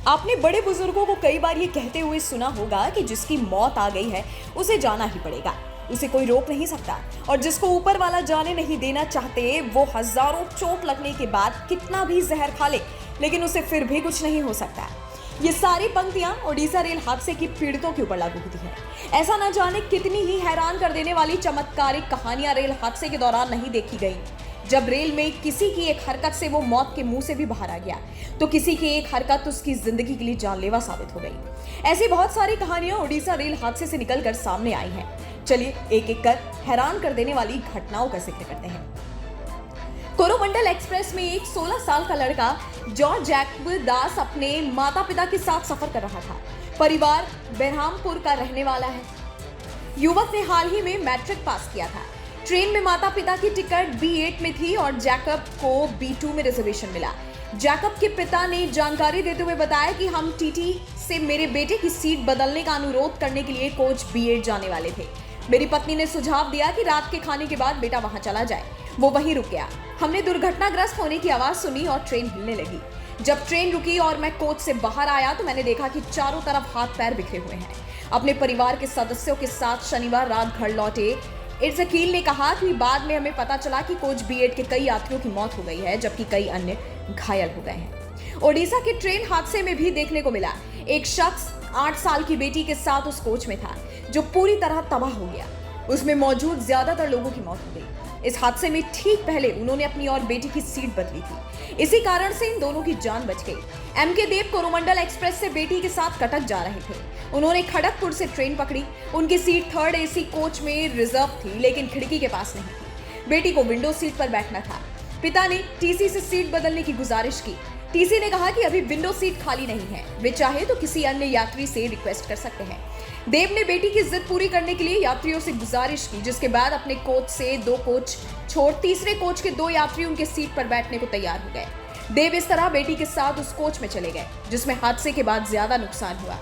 आपने बड़े बुजुर्गों को कई बार ये कहते हुए सुना होगा कि जिसकी मौत आ गई है उसे जाना ही पड़ेगा, उसे कोई रोक नहीं सकता। और जिसको ऊपर वाला जाने नहीं देना चाहते वो हजारों चोट लगने के बाद कितना भी जहर खा ले, लेकिन उसे फिर भी कुछ नहीं हो सकता। ये सारी पंक्तियां ओडिशा रेल हादसे की पीड़ितों के ऊपर लागू होती है। ऐसा न जाने कितनी ही हैरान कर देने वाली चमत्कारिक कहानियां रेल हादसे के दौरान नहीं देखी गई। जब रेल में किसी की एक हरकत से वो मौत के मुंह से भी बाहर आ गया, तो किसी की एक हरकत उसकी जिंदगी के लिए जानलेवा साबित हो गई। ऐसी बहुत सारी कहानियां ओडिशा रेल हादसे से निकलकर सामने आई हैं। चलिए एक एक कर हैरान कर देने वाली घटनाओं का जिक्र करते हैं। कोरोमंडल एक्सप्रेस में एक 16 साल का लड़का जॉर्ज जैकब दास अपने माता पिता के साथ सफर कर रहा था। परिवार बेरहामपुर का रहने वाला है। युवक ने हाल ही में मैट्रिक पास किया था। ट्रेन में माता पिता की टिकट B8 में थी और जैकब को B2 में रिजर्वेशन मिला। जैकब के पिता ने जानकारी देते हुए बताया कि हम टीटी से मेरे बेटे की सीट बदलने का अनुरोध करने के लिए कोच B8 जाने वाले थे। मेरी पत्नी ने सुझाव दिया कि रात के खाने के बाद बेटा वहां चला जाए। वो वहीं रुक गया। हमने दुर्घटनाग्रस्त होने की आवाज सुनी और ट्रेन हिलने लगी। जब ट्रेन रुकी और मैं कोच से बाहर आया तो मैंने देखा कि चारों तरफ हाथ पैर बिखरे हुए हैं। अपने परिवार के सदस्यों के साथ शनिवार रात घर लौटे इर्जकील ने कहा कि बाद में हमें पता चला कि कोच B8 के कई यात्रियों की मौत हो गई है, जबकि कई अन्य घायल हो गए हैं। ओडिशा के ट्रेन हादसे में भी देखने को मिला, एक शख्स 8 साल की बेटी के साथ उस कोच में था जो पूरी तरह तबाह हो गया। उसमें मौजूद ज्यादातर लोगों की मौत हो गई। इस हादसे में ठीक पहले उन्होंने अपनी और बेटी की सीट बदली थी। इसी कारण से इन दोनों की जान बच गई। MK देव कोरोमंडल एक्सप्रेस से बेटी के साथ कटक जा रहे थे। उन्होंने खड़गपुर से ट्रेन पकड़ी। उनकी सीट 3rd AC कोच में रिजर्व थी, लेकिन खिड़की के पास नहीं थी। बेटी को विंडो सीट पर बैठना था। पिता ने TC से सीट बदलने की गुजारिश की। TC ने कहा कि अभी विंडो सीट खाली नहीं है, वे चाहे तो किसी अन्य यात्री से रिक्वेस्ट कर सकते हैं। देव ने बेटी की जिद पूरी करने के लिए यात्रियों से गुजारिश की, जिसके बाद अपने कोच से 2 कोच छोड़ तीसरे कोच के 2 यात्री उनके सीट पर बैठने को तैयार हो गए। देव इस तरह बेटी के साथ उस कोच में चले गए, जिसमें हादसे के बाद ज्यादा नुकसान हुआ।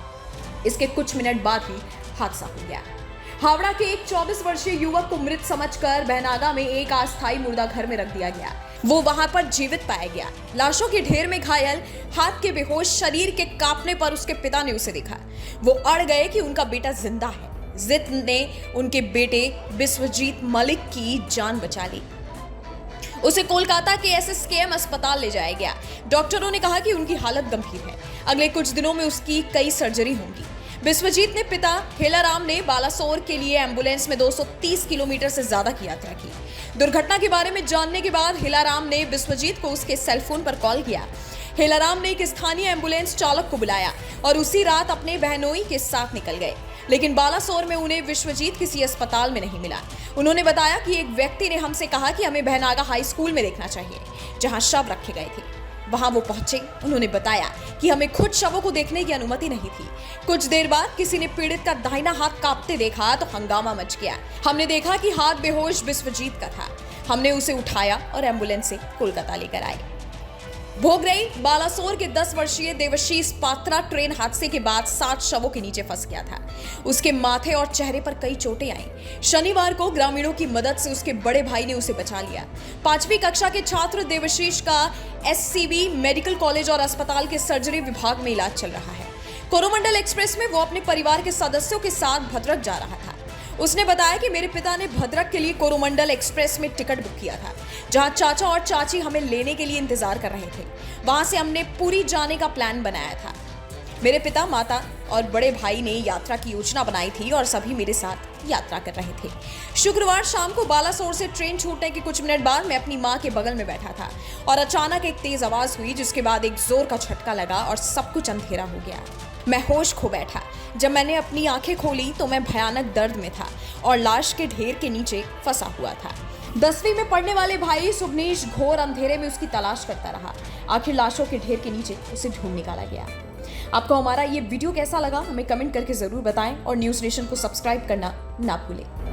इसके कुछ मिनट बाद ही हादसा हो गया। हावड़ा के एक 24 वर्षीय युवक को मृत समझकर बहनागा में एक अस्थायी मुर्दा घर में रख दिया गया। वो वहां पर जीवित पाया गया। लाशों के ढेर में घायल, हाथ के बेहोश, शरीर के कांपने पर उसके पिता ने उसे देखा। वो अड़ गए कि उनका बेटा जिंदा है। जिद ने उनके बेटे विश्वजीत मलिक की जान बचा ली। उसे कोलकाता के SSKM अस्पताल ले जाया गया। डॉक्टरों ने कहा कि उनकी हालत गंभीर है। अगले कुछ दिनों में उसकी कई सर्जरी होंगी। विश्वजीत ने पिता हेलाराम ने बालासोर के लिए एम्बुलेंस में 230 किलोमीटर से ज्यादा की यात्रा की। दुर्घटना के बारे में जानने के बाद हेलाराम ने विश्वजीत को उसके सेलफोन पर कॉल किया। हेलाराम ने एक स्थानीय एम्बुलेंस चालक को बुलाया और उसी रात अपने बहनोई के साथ निकल गए, लेकिन बालासोर में उन्हें विश्वजीत किसी अस्पताल में नहीं मिला। उन्होंने बताया कि एक व्यक्ति ने हमसे कहा कि हमें बहनागा हाई स्कूल में देखना चाहिए, जहां शव रखे गए थे। वहां वो पहुंचे। उन्होंने बताया कि हमें खुद शवों को देखने की अनुमति नहीं थी। कुछ देर बाद किसी ने पीड़ित का दाहिना हाथ कांपते देखा तो हंगामा मच गया। हमने देखा कि हाथ बेहोश विश्वजीत का था। हमने उसे उठाया और एम्बुलेंस से कोलकाता लेकर आए। भोगरई बालासोर के 10 वर्षीय देवशीष पात्रा ट्रेन हादसे के बाद 7 शवों के नीचे फंस गया था। उसके माथे और चेहरे पर कई चोटें आईं। शनिवार को ग्रामीणों की मदद से उसके बड़े भाई ने उसे बचा लिया। 5वीं कक्षा के छात्र देवशीष का SCB मेडिकल कॉलेज और अस्पताल के सर्जरी विभाग में इलाज चल रहा है। कोरोमंडल एक्सप्रेस में वो अपने परिवार के सदस्यों के साथ भद्रक जा रहा था। उसने बताया कि मेरे पिता ने भद्रक के लिए कोरोमंडल एक्सप्रेस में टिकट बुक किया था, जहां चाचा और चाची हमें लेने के लिए इंतजार कर रहे थे। वहां से हमने पुरी जाने का प्लान बनाया था। मेरे पिता, माता और बड़े भाई ने यात्रा की योजना बनाई थी और सभी मेरे साथ यात्रा कर रहे थे। शुक्रवार शाम को बालासोर से ट्रेन छूटने के कुछ मिनट बाद मैं अपनी मां के बगल में बैठा था और अचानक एक तेज आवाज हुई, जिसके बाद एक जोर का झटका लगा और सब कुछ अंधेरा हो गया। मैं होश खो बैठा। जब मैंने अपनी आंखें खोली तो मैं भयानक दर्द में था और लाश के ढेर के नीचे फंसा हुआ था। 10वीं में पढ़ने वाले भाई सुभनीश घोर अंधेरे में उसकी तलाश करता रहा। आखिर लाशों के ढेर के नीचे उसे ढूंढ निकाला गया। आपको हमारा ये वीडियो कैसा लगा हमें कमेंट करके जरूर बताएं और न्यूज़ नेशन को सब्सक्राइब करना ना भूलें।